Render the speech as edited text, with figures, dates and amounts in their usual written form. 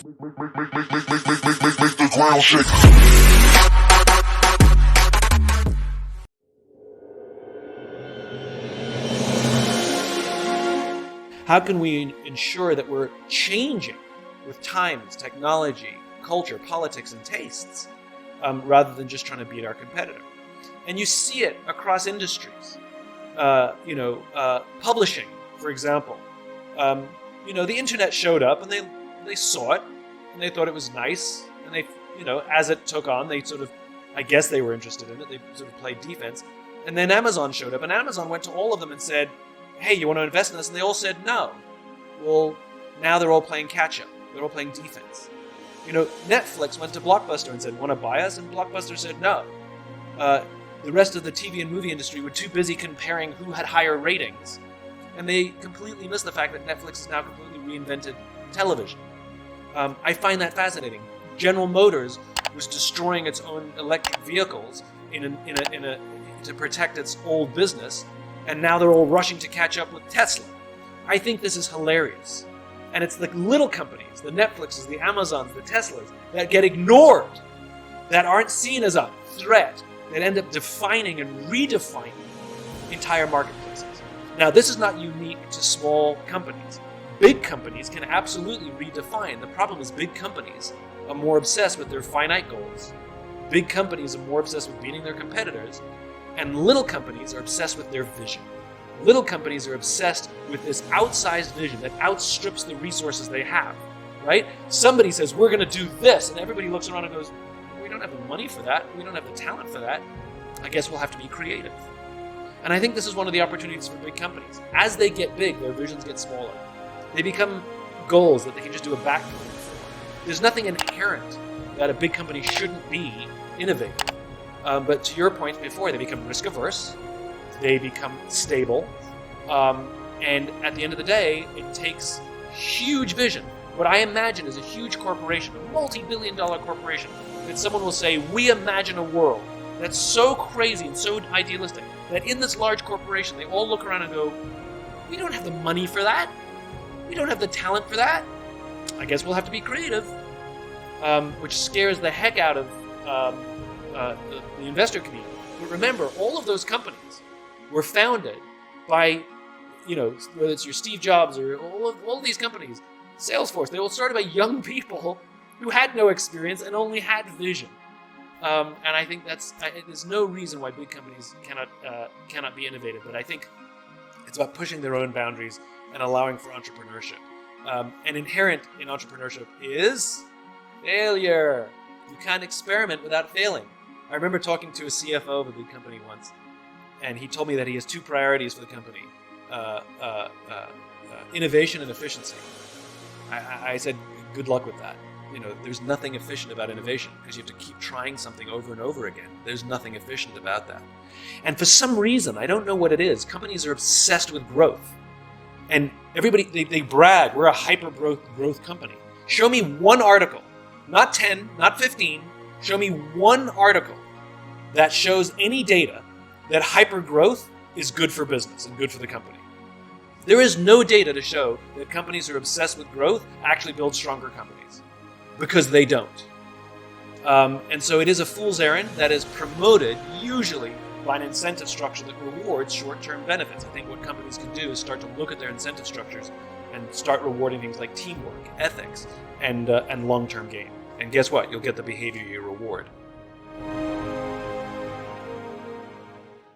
Make the ground shake. How can we ensure that we're changing with times, technology, culture, politics, and tastes, rather than just trying to beat our competitor? And you see it across industries. Publishing, for example. The internet showed up, and they saw it, and they thought it was nice, and they, as it took on, they sort of, I guess they were interested in it. They sort of played defense, and then Amazon showed up, and Amazon went to all of them and said, "Hey, you want to invest in this?" And they all said no. Well, now they're all playing catch-up. They're all playing defense. Netflix went to Blockbuster and said, "Want to buy us?" And Blockbuster said no. The rest of the TV and movie industry were too busy comparing who had higher ratings. And they completely missed the fact that Netflix has now completely reinvented television. I find that fascinating. General Motors was destroying its own electric vehicles to protect its old business, and now they're all rushing to catch up with Tesla. I think this is hilarious. And it's the little companies, the Netflixes, the Amazons, the Teslas, that get ignored, that aren't seen as a threat, that end up defining and redefining entire marketplaces. Now, this is not unique to small companies. Big companies can absolutely redefine. The problem is big companies are more obsessed with their finite goals. Big companies are more obsessed with beating their competitors, and little companies are obsessed with their vision. Little companies are obsessed with this outsized vision that outstrips the resources they have, right? Somebody says, "We're going to do this," and everybody looks around and goes, "We don't have the money for that. We don't have the talent for that. I guess we'll have to be creative." And I think this is one of the opportunities for big companies. As they get big, their visions get smaller. They become goals that they can just do a backflip for. There's nothing inherent that a big company shouldn't be innovative. But to your point before, they become risk averse. They become stable. And at the end of the day, it takes huge vision. What I imagine is a huge corporation, a multi-billion-dollar corporation, that someone will say, "We imagine a world that's so crazy and so idealistic that in this large corporation, they all look around and go, we don't have the money for that. We don't have the talent for that. I guess we'll have to be creative," which scares the heck out of the investor community. But remember, all of those companies were founded by, whether it's your Steve Jobs or all of these companies, Salesforce, they all started by young people who had no experience and only had vision. And I think there's no reason why big companies cannot be innovative. But I think it's about pushing their own boundaries and allowing for entrepreneurship. And inherent in entrepreneurship is failure. You can't experiment without failing. I remember talking to a CFO of a big company once, and he told me that he has two priorities for the company: innovation and efficiency. I said, "Good luck with that. There's nothing efficient about innovation because you have to keep trying something over and over again. There's nothing efficient about that." And for some reason, I don't know what it is, companies are obsessed with growth. And everybody, they brag, "We're a hyper-growth company." Show me one article, not 10, not 15, show me one article that shows any data that hyper-growth is good for business and good for the company. There is no data to show that companies who are obsessed with growth actually build stronger companies, because they don't. And so it is a fool's errand that is promoted usually by an incentive structure that rewards short-term benefits. I think what companies can do is start to look at their incentive structures and start rewarding things like teamwork, ethics, and long-term gain. And guess what? You'll get the behavior you reward.